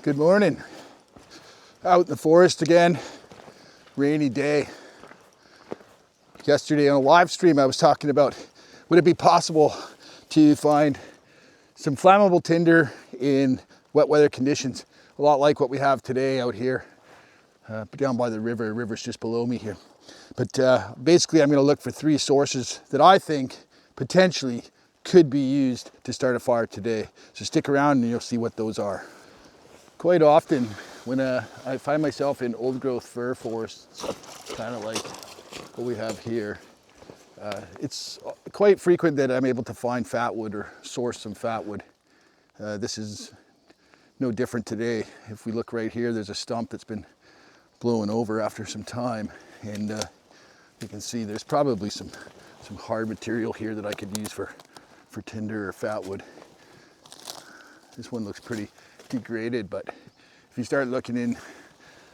Good morning. Out in the forest again, rainy day. Yesterday on a live stream I was talking about, would it be possible to find some flammable tinder in wet weather conditions, a lot like what we have today out here down by the river. The river's just below me here. But basically I'm going to look for 3 sources that I think potentially could be used to start a fire today. So stick around and you'll see what those are. Quite often when I find myself in old growth fir forests, kind of like what we have here, it's quite frequent that I'm able to find fatwood or source some fatwood. This is no different today. If we look right here, there's a stump that's been blown over after some time, and you can see there's probably some hard material here that I could use for tinder or fatwood. This one looks pretty degraded, but if you start looking in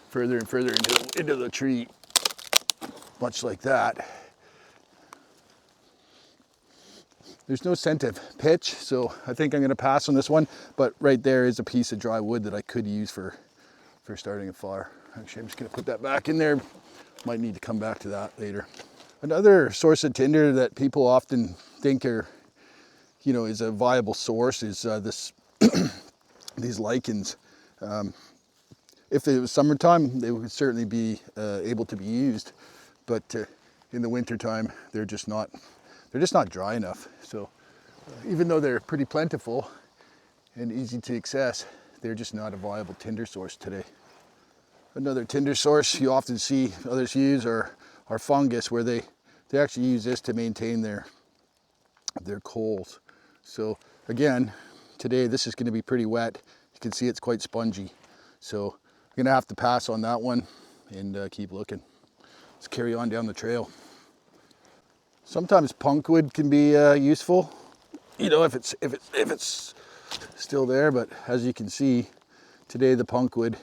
further and further into the tree, much like that, there's no scent of pitch, so I think I'm going to pass on this one. But right there is a piece of dry wood that I could use for starting a fire. Actually, I'm just going to put that back in there. Might need to come back to that later. Another source of tinder that people often think is a viable source is these lichens. If it was summertime, they would certainly be able to be used, but in the wintertime, they're just not dry enough. So even though they're pretty plentiful and easy to access, they're just not a viable tinder source today. Another tinder source you often see others use are fungus, where they actually use this to maintain their coals. So again, today this is going to be pretty wet. You can see it's quite spongy. So I'm going to have to pass on that one and keep looking. Let's carry on down the trail. Sometimes punk wood can be useful, if it's still there. But as you can see, today the punk wood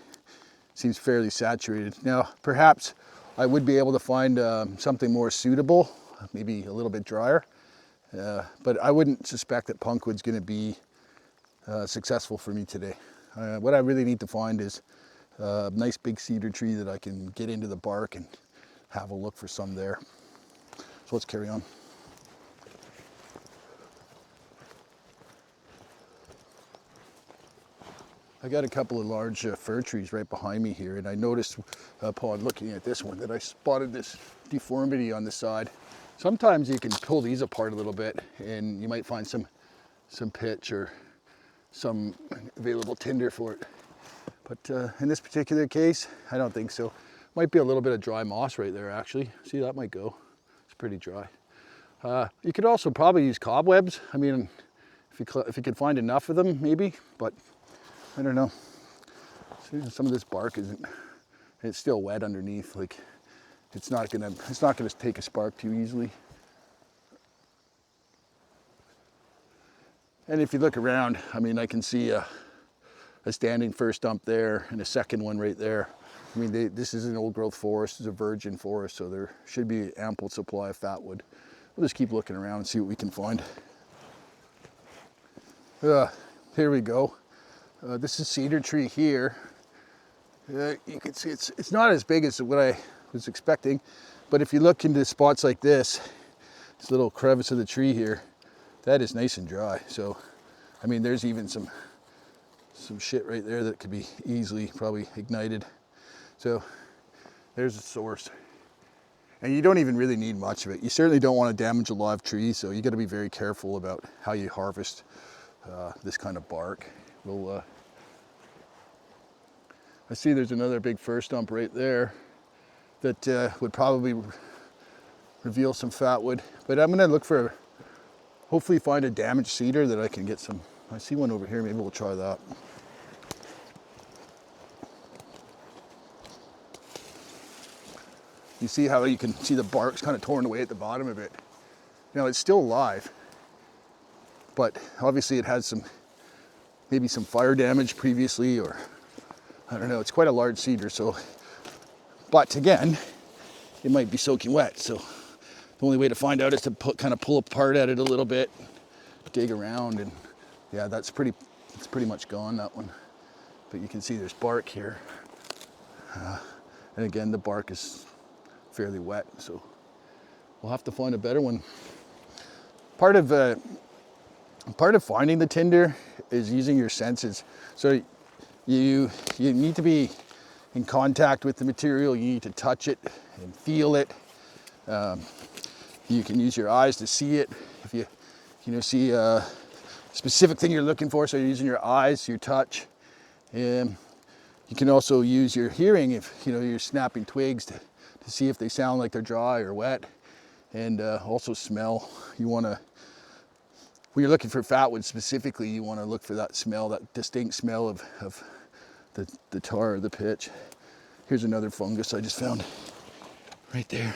seems fairly saturated. Now, perhaps I would be able to find something more suitable, maybe a little bit drier. But I wouldn't suspect that punk wood's going to be successful for me today. What I really need to find is a nice big cedar tree that I can get into the bark and have a look for some there. So let's carry on. I got a couple of large fir trees right behind me here, and I noticed upon looking at this one that I spotted this deformity on the side. Sometimes you can pull these apart a little bit and you might find some pitch or some available tinder for it. But in this particular case, I don't think so. Might be a little bit of dry moss right there, actually. See, that might go. It's pretty dry. You could also probably use cobwebs. I mean, if you could find enough of them, maybe, but I don't know. See, some of this bark it's still wet underneath. Like, it's not gonna take a spark too easily. And if you look around, I mean, I can see a standing fir stump there and a second one right there. I mean, this is an old growth forest, it's a virgin forest, so there should be ample supply of fatwood. We'll just keep looking around and see what we can find. Here we go. This is cedar tree here. You can see it's not as big as what I was expecting, but if you look into spots like this little crevice of the tree here, that is nice and dry. So, I mean, there's even some shit right there that could be easily probably ignited. So there's a source. And you don't even really need much of it. You certainly don't want to damage a live tree, so you got to be very careful about how you harvest this kind of bark. I see there's another big fir stump right there that would probably reveal some fatwood. But I'm gonna look for, hopefully find a damaged cedar that I can get some. I see one over here, maybe we'll try that. You see how you can see the bark's kind of torn away at the bottom of it. Now it's still alive, but obviously it has maybe some fire damage previously, or I don't know. It's quite a large cedar, so, but again, it might be soaking wet. So the only way to find out is to kind of pull apart at it a little bit, dig around, and yeah, it's pretty much gone, that one. but you can see there's bark here. And again, the bark is fairly wet, so we'll have to find a better one. Part of finding the tinder is using your senses. So you need to be in contact with the material. You need to touch it and feel it. You can use your eyes to see it. If you see a specific thing you're looking for, so you're using your eyes, your touch. You can also use your hearing if you're snapping twigs to see if they sound like they're dry or wet. And also smell. When you're looking for fatwood specifically, you want to look for that smell, that distinct smell of the tar or the pitch. Here's another fungus I just found right there,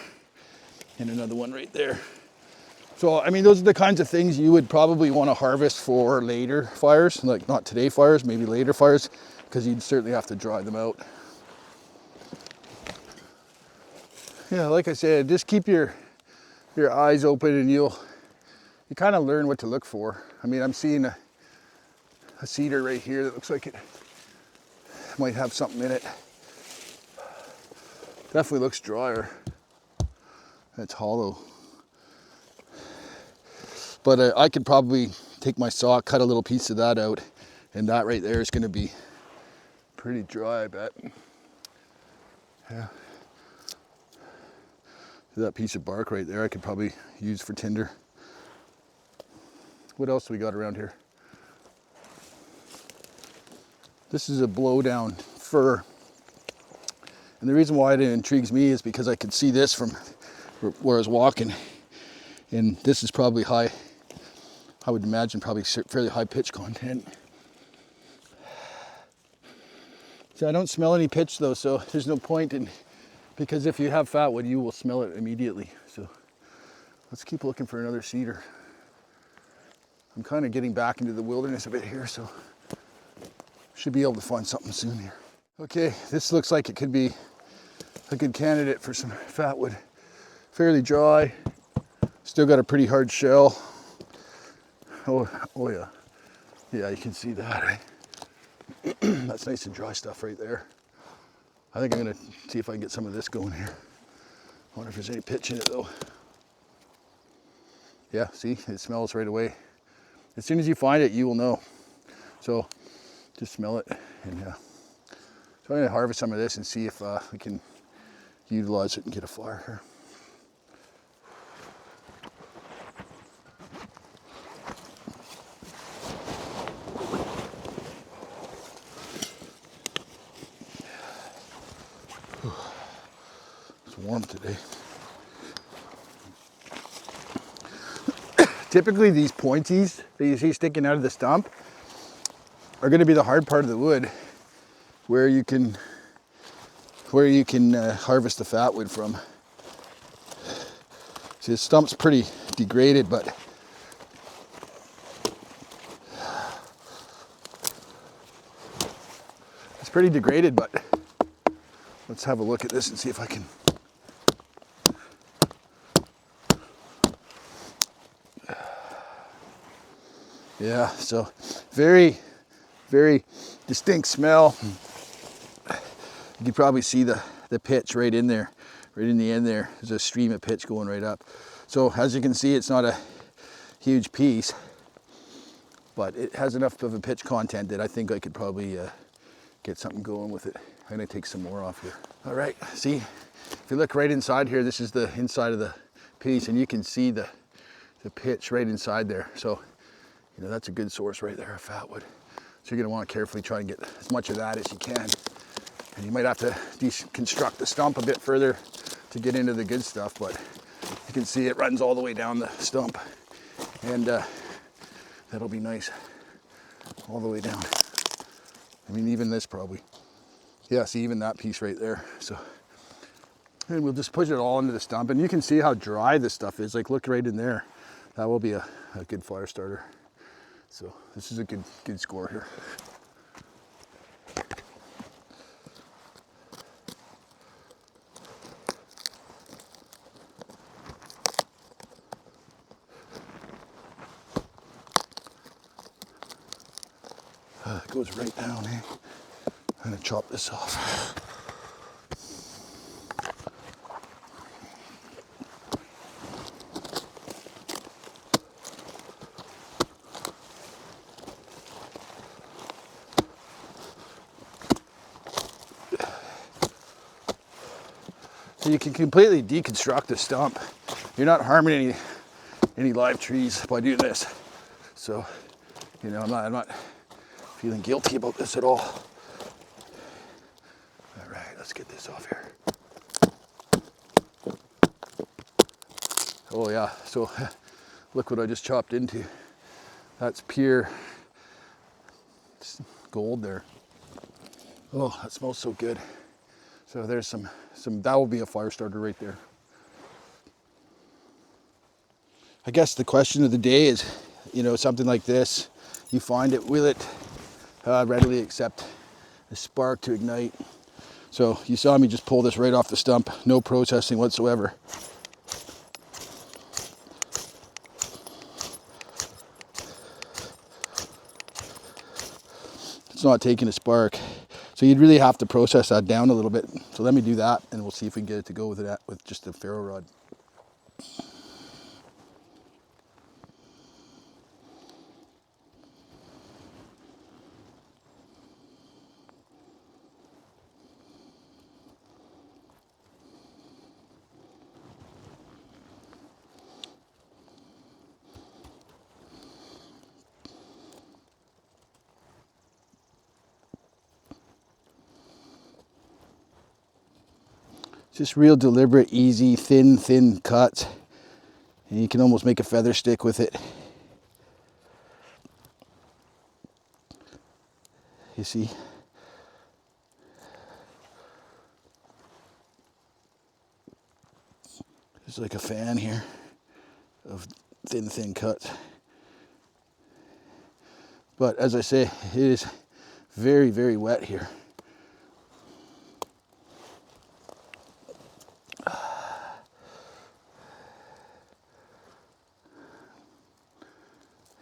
and another one right there. So, I mean, those are the kinds of things you would probably want to harvest for later fires, like not today fires, maybe later fires, because you'd certainly have to dry them out. Yeah, like I said, just keep your eyes open and you kind of learn what to look for. I mean, I'm seeing a cedar right here that looks like it might have something in it. Definitely looks drier. It's hollow. But I could probably take my saw, cut a little piece of that out, and that right there is going to be pretty dry, I bet. Yeah. That piece of bark right there I could probably use for tinder. What else do we got around here? This is a blowdown fir. And the reason why it intrigues me is because I could see this from where I was walking. And this is probably high, I would imagine probably fairly high pitch content. So I don't smell any pitch though, so there's no point in, because if you have fatwood, you will smell it immediately. So let's keep looking for another cedar. I'm kind of getting back into the wilderness a bit here, so should be able to find something soon here. Okay, this looks like it could be a good candidate for some fatwood. Fairly dry, still got a pretty hard shell. Oh yeah. Yeah, you can see that, right? That's nice and dry stuff right there. I think I'm gonna see if I can get some of this going here. I wonder if there's any pitch in it though. Yeah, see, it smells right away. As soon as you find it, you will know. So just smell it, and yeah. So I'm gonna harvest some of this and see if we can utilize it and get a fire here. It's warm today. Typically these pointies that you see sticking out of the stump are going to be the hard part of the wood where you can harvest the fatwood from. See, the stump's pretty degraded, but let's have a look at this and see if I can. Yeah, so very, very distinct smell. You can probably see the pitch right in there, right in the end there. There's a stream of pitch going right up. So as you can see, it's not a huge piece, but it has enough of a pitch content that I think I could probably get something going with it. I'm gonna take some more off here. All right, see, if you look right inside here, this is the inside of the piece, and you can see the pitch right inside there. So, you know, that's a good source right there of fatwood. So you're gonna wanna carefully try and get as much of that as you can. And you might have to deconstruct the stump a bit further to get into the good stuff, but you can see it runs all the way down the stump. And that'll be nice, all the way down. I mean, even this probably. Yeah, see, even that piece right there. So, and we'll just push it all into the stump. And you can see how dry this stuff is. Like, look right in there. That will be a good fire starter. So this is a good score here. It goes right down, eh? I'm gonna chop this off. So you can completely deconstruct a stump. You're not harming any live trees by doing this. So, you know, I'm not feeling guilty about this at all. All right, let's get this off here. Oh yeah, so look what I just chopped into. That's pure gold there. Oh, that smells so good. So there's some, that will be a fire starter right there. I guess the question of the day is, you know, something like this, you find it, will it readily accept a spark to ignite? So you saw me just pull this right off the stump, no processing whatsoever. It's not taking a spark. So you'd really have to process that down a little bit. So let me do that and we'll see if we can get it to go with that with just a ferro rod. Just real deliberate, easy, thin cuts. And you can almost make a feather stick with it. You see? There's like a fan here of thin cuts. But as I say, it is very, very wet here.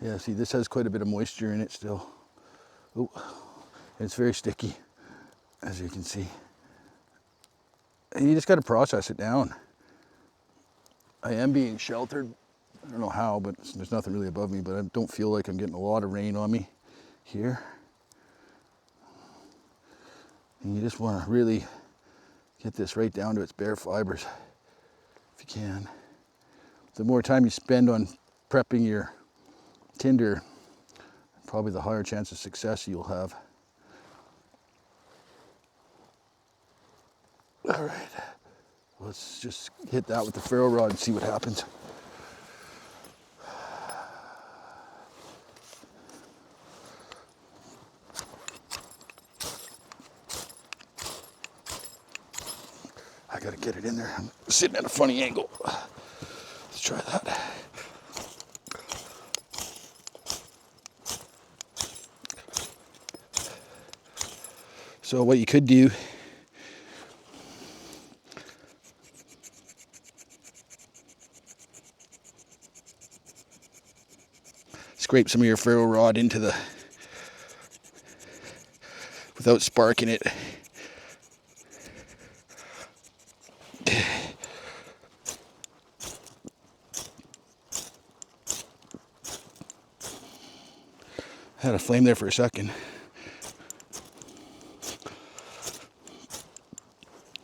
Yeah, see, this has quite a bit of moisture in it still. Oh, it's very sticky, as you can see. And you just got to process it down. I am being sheltered. I don't know how, but there's nothing really above me, but I don't feel like I'm getting a lot of rain on me here. And you just want to really get this right down to its bare fibers, if you can. The more time you spend on prepping your tinder, probably the higher chance of success you'll have. All right, let's just hit that with the ferro rod and see what happens. I gotta get it in there. I'm sitting at a funny angle. Let's try that. So what you could do, scrape some of your ferro rod into the, without sparking it. Had a flame there for a second.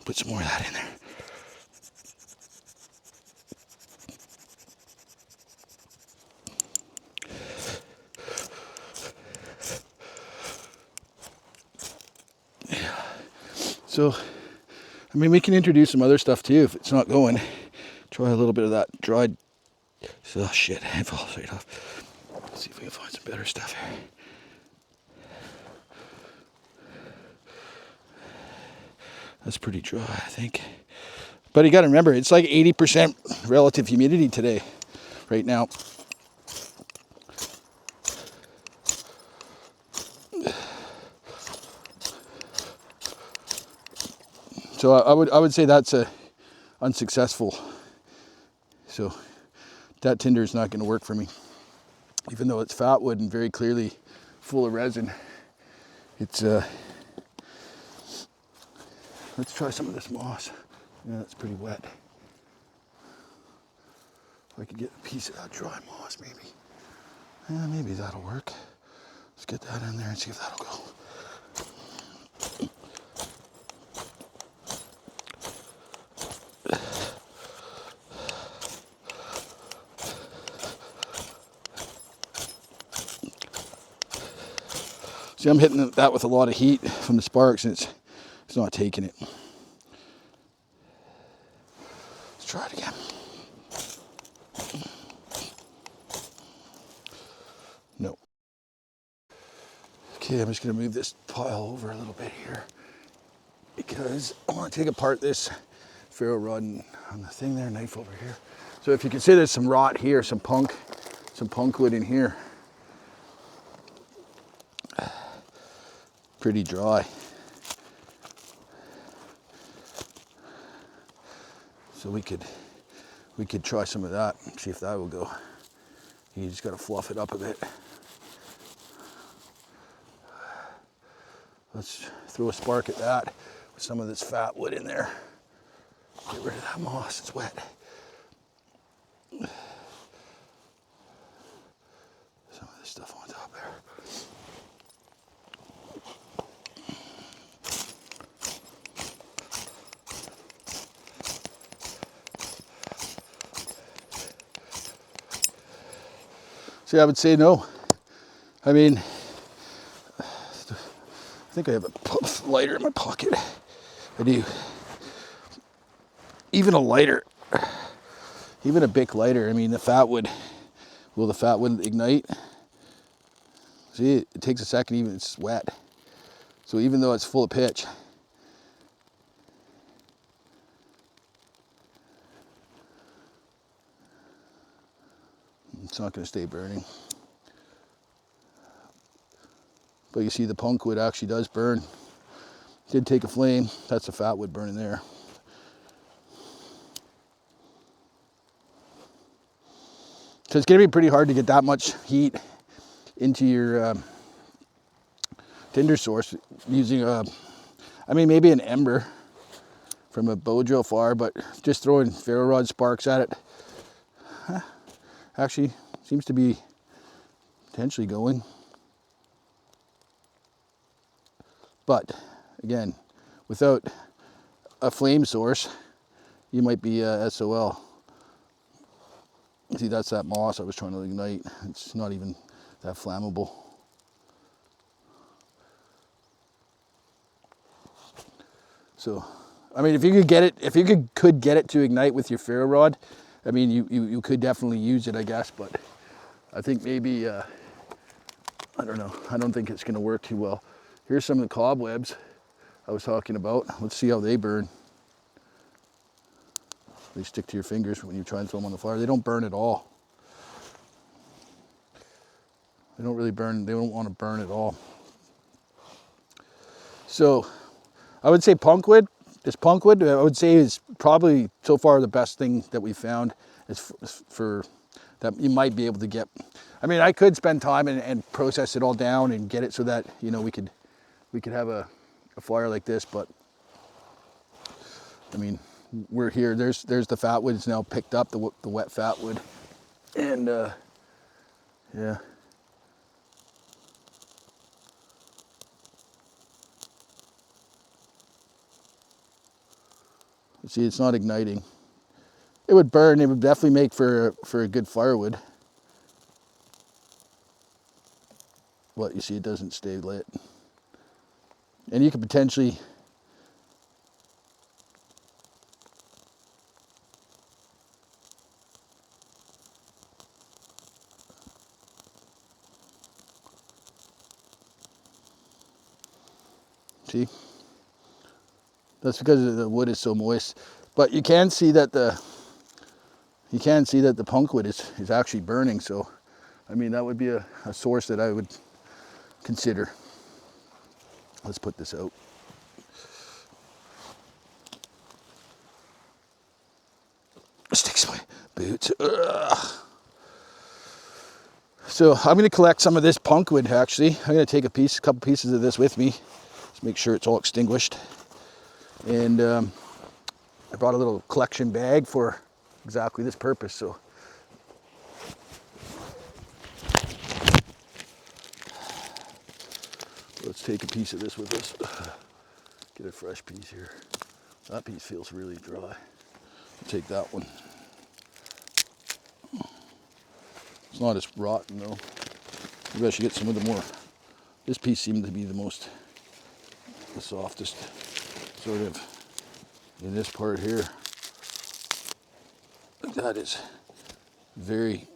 Put some more of that in there. Yeah. So, I mean, we can introduce some other stuff too if it's not going. Try a little bit of that dried. Oh shit, it falls right off. Let's see if we can find some better stuff here. That's pretty dry, I think. But you got to remember, it's like 80% relative humidity today, right now. So I would say that's unsuccessful. So that tinder is not going to work for me. Even though it's fat wood and very clearly full of resin, it's Let's try some of this moss. Yeah, it's pretty wet. If I could get a piece of that dry moss, maybe. Yeah, maybe that'll work. Let's get that in there and see if that'll go. See, I'm hitting that with a lot of heat from the sparks, and it's not taking it. Let's try it again. No. Okay, I'm just gonna move this pile over a little bit here because I want to take apart this ferro rod on the thing there, knife over here. So if you can see, there's some rot here, some punk wood in here. Pretty dry. So we could try some of that and see if that will go. You just got to fluff it up a bit. Let's throw a spark at that with some of this fat wood in there. Get rid of that moss, it's wet. Some of this stuff on top there. See, I would say no. I mean, I think I have a lighter in my pocket. I do. Even a lighter, even a Bic lighter, I mean, the fat wood, will the fat wood ignite? See, it takes a second, even it's wet. So even though it's full of pitch, it's not going to stay burning. But you see the punk wood actually does burn. It did take a flame. That's the fat wood burning there. So it's going to be pretty hard to get that much heat into your tinder source using I mean, maybe an ember from a bow drill fire, but just throwing ferro rod sparks at it actually seems to be potentially going. But again, without a flame source, you might be SOL. See, that's that moss I was trying to ignite. It's not even that flammable. So, I mean, if you could get it, if you could get it to ignite with your ferro rod, I mean, you could definitely use it, I guess. But I think maybe, I don't know. I don't think it's going to work too well. Here's some of the cobwebs I was talking about. Let's see how they burn. They stick to your fingers when you try and throw them on the fire. They don't burn at all. They don't really burn. They don't want to burn at all. So I would say punk wood. This punk wood, I would say, is probably so far the best thing that we found is for that you might be able to get. I mean, I could spend time and process it all down and get it so that, you know, we could have a fire like this, but I mean, we're here. There's the fat wood. It's now picked up, the wet fat wood, and yeah. See, it's not igniting. It would burn. It would definitely make for a good firewood. But you see, it doesn't stay lit, and you could potentially. See, that's because the wood is so moist. But you can see that the punk wood is actually burning. So, I mean, that would be a source that I would consider. Let's put this out. Sticks my boots. Ugh. So I'm going to collect some of this punk wood. Actually, I'm going to take a couple pieces of this with me. Make sure it's all extinguished. And I brought a little collection bag for exactly this purpose. So let's take a piece of this with us. Get a fresh piece here. That piece feels really dry. I'll take that one. It's not as rotten though. Maybe I should get some of the more. This piece seemed to be the softest, sort of, in this part here. That is very,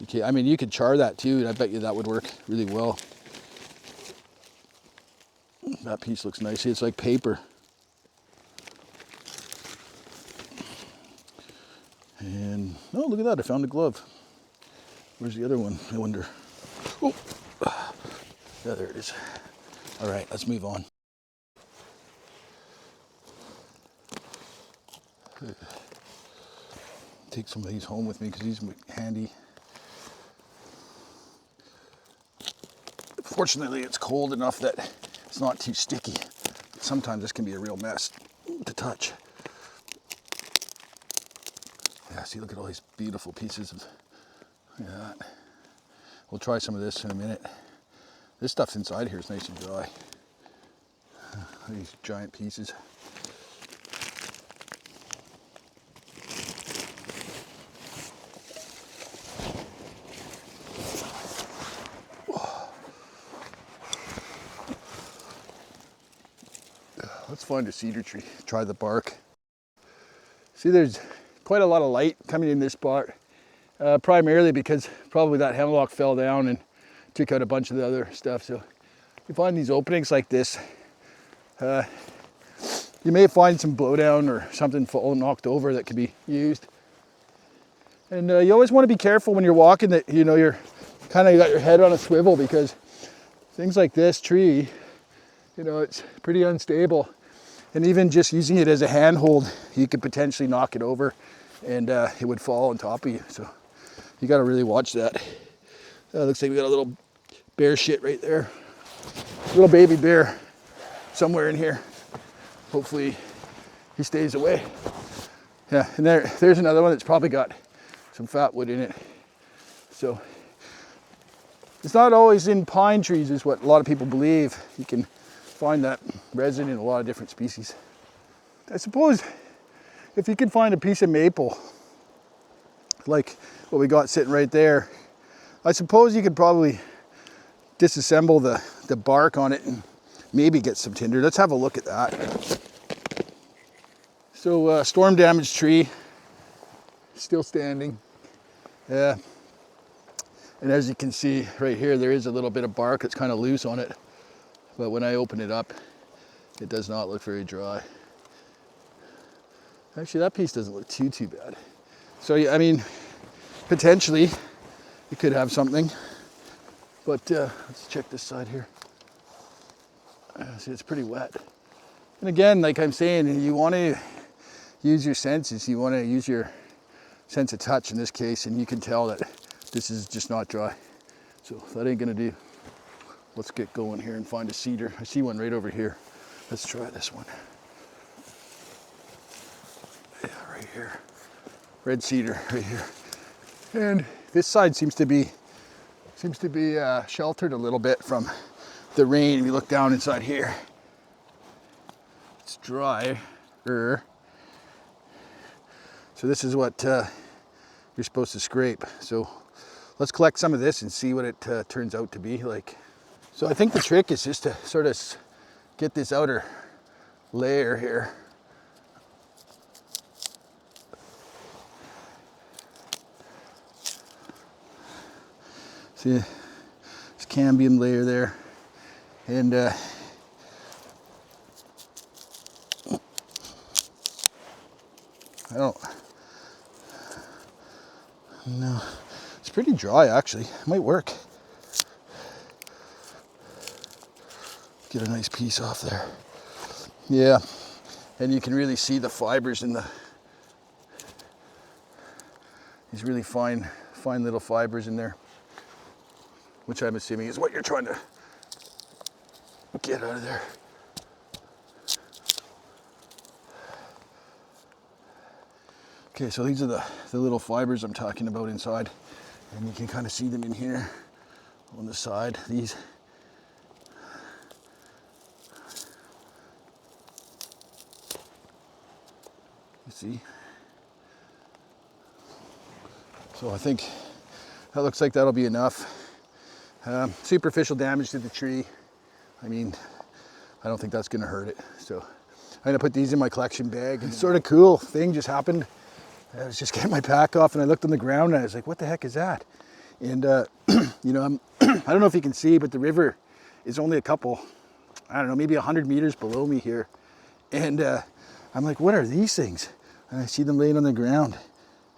okay. I mean, you could char that too, and I bet you that would work really well. That piece looks nice. See, it's like paper. And, oh, look at that, I found a glove. Where's the other one, I wonder? Oh, yeah, there it is. All right, let's move on. Take some of these home with me because these are handy. Fortunately, it's cold enough that it's not too sticky. Sometimes this can be a real mess to touch. Yeah, see, look at all these beautiful pieces of, look at that. We'll try some of this in a minute. This stuff inside here is nice and dry. These giant pieces. Let's find a cedar tree, try the bark. See, there's quite a lot of light coming in this spot, primarily because probably that hemlock fell down and took out a bunch of the other stuff. So you find these openings like this, you may find some blowdown or something knocked over that could be used. And you always want to be careful when you're walking that, you know, you're kind of got your head on a swivel, because things like this tree, you know, it's pretty unstable. And even just using it as a handhold, you could potentially knock it over and it would fall on top of you. So you got to really watch that. Looks like we got a little bear shit right there. Little baby bear somewhere in here. Hopefully he stays away. Yeah, and there's another one that's probably got some fat wood in it. So it's not always in pine trees is what a lot of people believe. You can find that resin in a lot of different species. I suppose if you could find a piece of maple, like what we got sitting right there, I suppose you could probably disassemble the bark on it and maybe get some tinder. Let's have a look at that. So storm damaged tree, still standing. Yeah. And as you can see right here, there is a little bit of bark that's kind of loose on it. But when I open it up, it does not look very dry. Actually, that piece doesn't look too bad. So, yeah, I mean, potentially, you could have something. But let's check this side here. See, it's pretty wet. And again, like I'm saying, you want to use your senses. You want to use your sense of touch in this case, and you can tell that this is just not dry. So that ain't gonna do. Let's get going here and find a cedar. I see one right over here. Let's try this one. Yeah, right here. Red cedar right here. And this side seems to be sheltered a little bit from the rain. If you look down inside here, it's drier. So this is what you're supposed to scrape. So let's collect some of this and see what it turns out to be like. So I think the trick is just to sort of get this outer layer here. See this cambium layer there, and I don't know. It's pretty dry actually. It might work. Get a nice piece off there. Yeah, and you can really see the fibers in these really fine little fibers in there, which I'm assuming is what you're trying to get out of there. Okay, so these are the little fibers I'm talking about inside, and you can kind of see them in here on the side. These. You see? So I think that looks like that'll be enough. Superficial damage to the tree. I mean, I don't think that's gonna hurt it. So I'm gonna put these in my collection bag. And sort of cool thing just happened. I was just getting my pack off and I looked on the ground and I was like, what the heck is that? And you know, I don't know if you can see, but the river is only a couple, I don't know, maybe 100 meters below me here. And I'm like, what are these things? And I see them laying on the ground.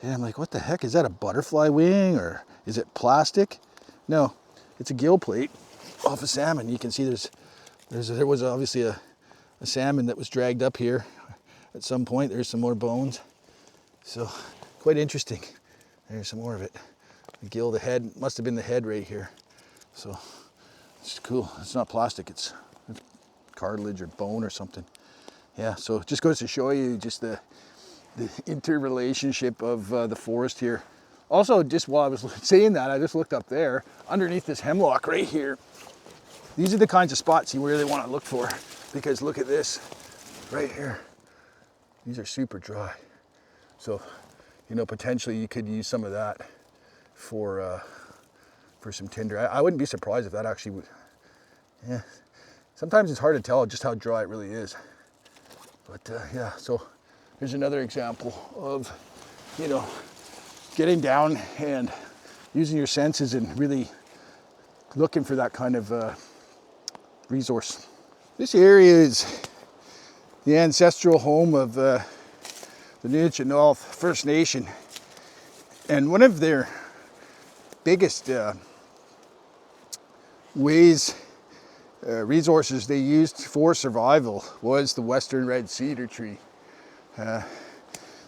And I'm like, what the heck? Is that a butterfly wing or is it plastic? No, it's a gill plate off a salmon. You can see there was obviously a salmon that was dragged up here at some point. There's some more bones. So quite interesting. There's some more of it. The gill, the head, must have been the head right here. So it's cool. It's not plastic, it's cartilage or bone or something. Yeah, so it just goes to show you just the interrelationship of the forest here. Also, just while I was saying that, I just looked up there, underneath this hemlock right here. These are the kinds of spots you really want to look for, because look at this right here. These are super dry. So, you know, potentially you could use some of that for some tinder. I wouldn't be surprised if that actually would, yeah. Sometimes it's hard to tell just how dry it really is. But yeah, so here's another example of, you know, getting down and using your senses and really looking for that kind of resource. This area is the ancestral home of the Nunavut First Nation, and one of their biggest resources they used for survival was the western red cedar tree.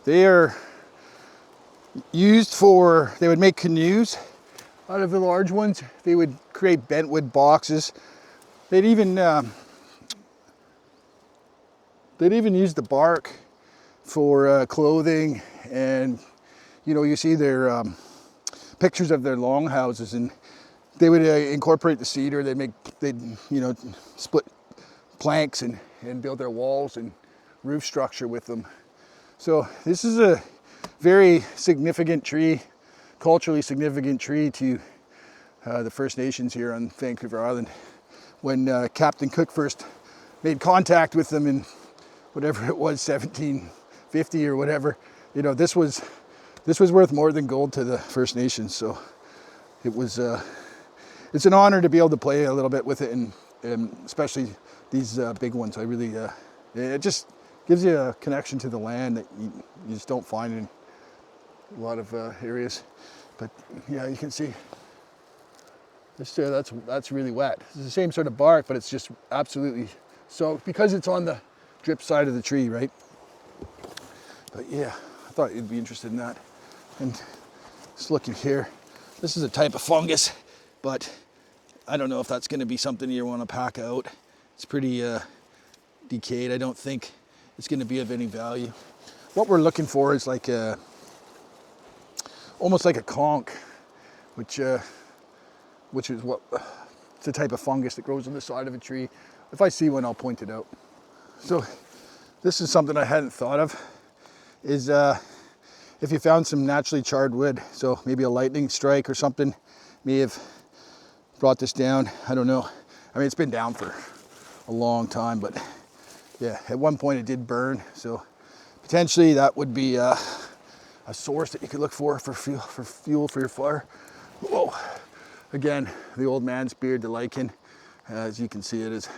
They are used for, they would make canoes out of the large ones. They would create bentwood boxes. They'd even use the bark for clothing, and you know, you see their pictures of their longhouses, and they would incorporate the cedar. They'd you know, split planks and build their walls and roof structure with them. So this is a very significant tree, culturally significant tree to the First Nations here on Vancouver Island. When Captain Cook first made contact with them in whatever it was, 1750 or whatever, you know, this was worth more than gold to the First Nations. So it was it's an honor to be able to play a little bit with it, and especially these big ones. I really it just gives you a connection to the land that you just don't find in a lot of areas. But yeah, you can see this, that's really wet. It's the same sort of bark, but it's just absolutely soaked because it's on the drip side of the tree, right? But yeah, I thought you'd be interested in that. And just looking here, this is a type of fungus, but I don't know if that's going to be something you want to pack out. It's pretty decayed. I don't think it's going to be of any value. What we're looking for is like almost like a conch, which is what it's a type of fungus that grows on the side of a tree. If I see one, I'll point it out. So this is something I hadn't thought of, is if you found some naturally charred wood, so maybe a lightning strike or something may have brought this down. I don't know. I mean, it's been down for a long time, but yeah, at one point it did burn. So potentially that would be a source that you could look for fuel for your fire. Whoa. Again, the old man's beard, the lichen, as you can see, it is,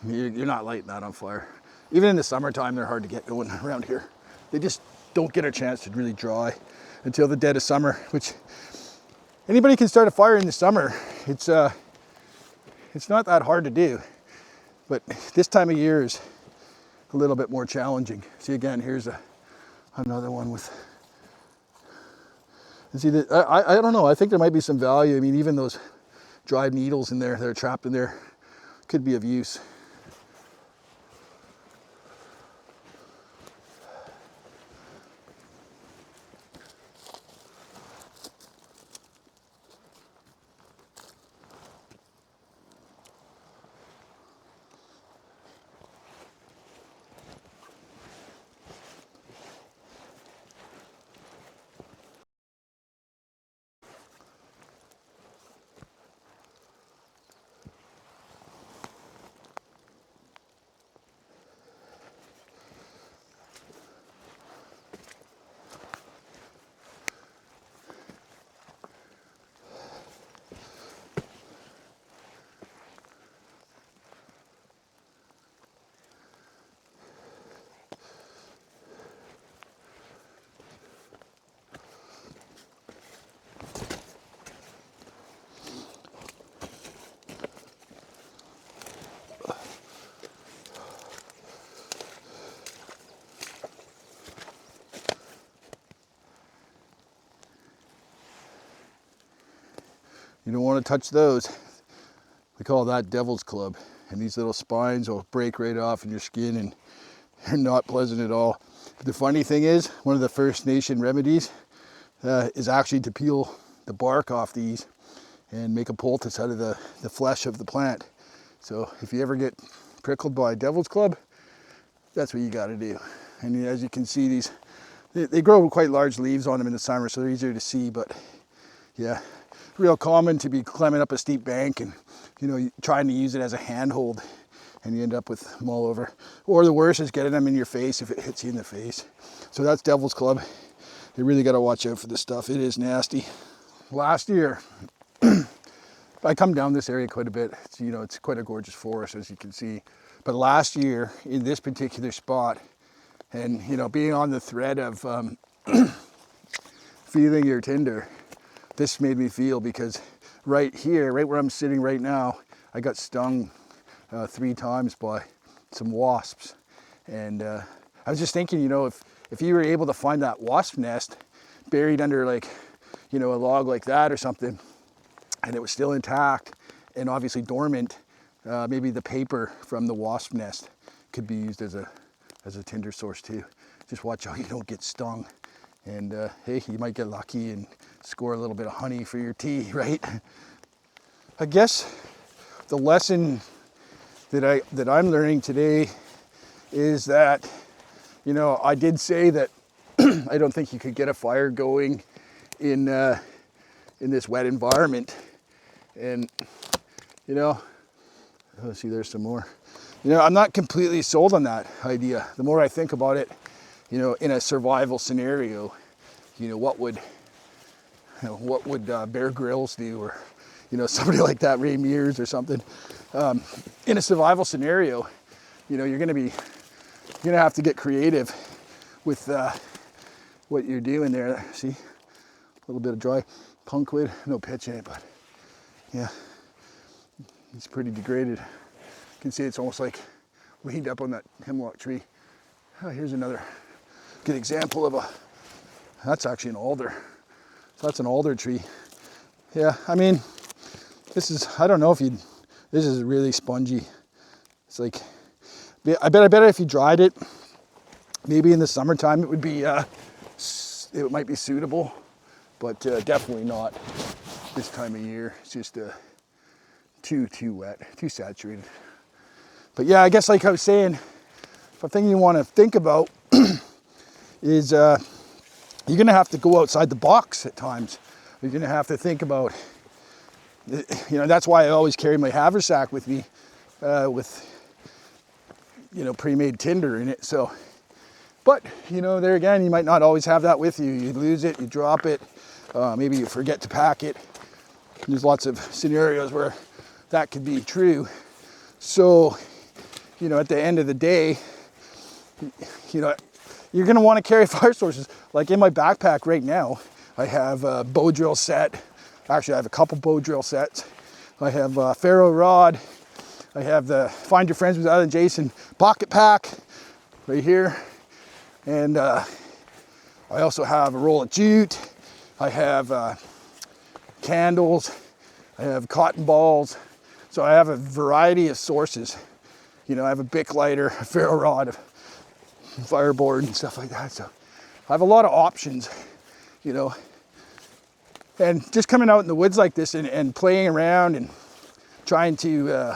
you're not lighting that on fire. Even in the summertime, they're hard to get going around here. They just don't get a chance to really dry until the dead of summer, which anybody can start a fire in the summer. It's not that hard to do, but this time of year is a little bit more challenging. See, again, here's another one with, and see that I don't know, I think there might be some value. I mean, even those dried needles in there that are trapped in there could be of use. You don't want to touch those. We call that devil's club. And these little spines will break right off in your skin and they're not pleasant at all. But the funny thing is, one of the First Nation remedies is actually to peel the bark off these and make a poultice out of the flesh of the plant. So if you ever get prickled by a devil's club, that's what you got to do. And as you can see, these they grow quite large leaves on them in the summer, so they're easier to see. But yeah, real common to be climbing up a steep bank and trying to use it as a handhold, and you end up with them all over. Or the worst is getting them in your face if it hits you in the face. So that's devil's club. You really got to watch out for this stuff. It is nasty. Last year, I come down this area quite a bit. It's quite a gorgeous forest, as you can see. But last year, in this particular spot, and being on the thread of feeling your Tinder, this made me feel, because right here, right where I'm sitting right now, I got stung 3 times by some wasps. And I was just thinking, if you were able to find that wasp nest buried under a log like that or something, and it was still intact and obviously dormant, maybe the paper from the wasp nest could be used as a tinder source too. Just watch out you don't get stung, and hey, you might get lucky and score a little bit of honey for your tea, right? I guess the lesson that I'm learning today is that, I did say that I don't think you could get a fire going in this wet environment. And, let's see, there's some more. I'm not completely sold on that idea. The more I think about it, in a survival scenario, what would Bear Grylls do, or, somebody like that, Ray Mears or something. In a survival scenario, you're going to have to get creative with what you're doing there. See, a little bit of dry punkwood, no pitch in it, but yeah, it's pretty degraded. You can see it's almost like leaned up on that hemlock tree. Oh, here's another good example of that's actually an alder. So that's an alder tree. Yeah, I mean, I don't know if this is really spongy. It's like, I bet if you dried it, maybe in the summertime it might be suitable, but definitely not this time of year. It's just too wet, too saturated. But yeah, I guess like I was saying, the thing you want to think about is you're going to have to go outside the box at times. You're going to have to think about, that's why I always carry my haversack with me with, pre-made tinder in it. So, but, there again, you might not always have that with you. You lose it, you drop it, maybe you forget to pack it. There's lots of scenarios where that could be true. So, at the end of the day, you're going to want to carry fire sources. Like in my backpack right now, I have a bow drill set. Actually, I have a couple bow drill sets. I have a ferro rod. I have the Find Your Friends Withislandjason pocket pack right here. And I also have a roll of jute. I have candles. I have cotton balls. So I have a variety of sources. I have a Bic lighter, a ferro rod, a fireboard and stuff like that. So I have a lot of options, and just coming out in the woods like this and playing around and trying to,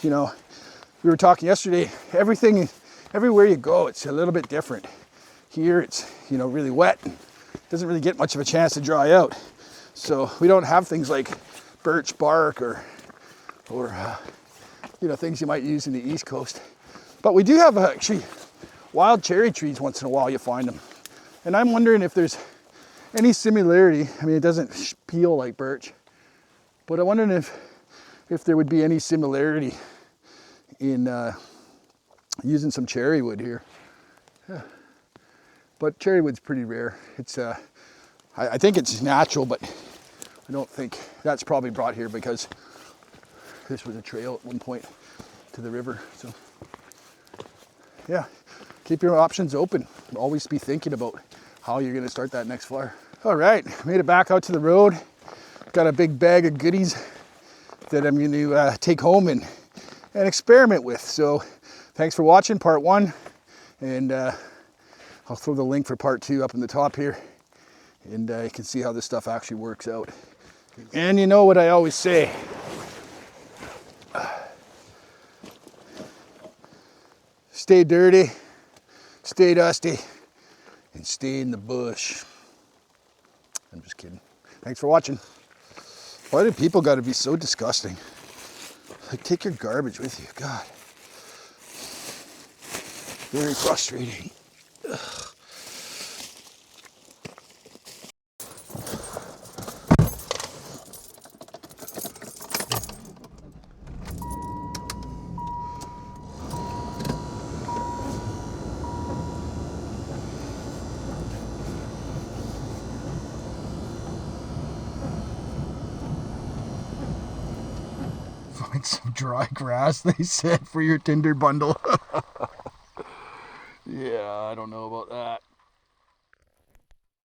we were talking yesterday, everywhere you go, it's a little bit different. Here it's, really wet. And doesn't really get much of a chance to dry out. So we don't have things like birch bark or things you might use in the East Coast. But we do have actually wild cherry trees. Once in a while you find them. And I'm wondering if there's any similarity. I mean, it doesn't peel like birch, but I'm wondering if there would be any similarity in using some cherry wood here. Yeah. But cherry wood's pretty rare. It's I think it's natural, but I don't think that's probably brought here because this was a trail at one point to the river. So yeah, keep your options open. Always be thinking about how you're going to start that next fire. All right, made it back out to the road. got a big bag of goodies that I'm going to take home and experiment with. So thanks for watching part 1, and I'll throw the link for part 2 up in the top here, and you can see how this stuff actually works out. And you know what I always say, stay dirty, stay dusty, and stay in the bush. I'm just kidding. Thanks for watching. Why do people got to be so disgusting? Like, take your garbage with you. God. Very frustrating. Ugh. Find some dry grass, they said, for your Tinder bundle. Yeah, I don't know about that.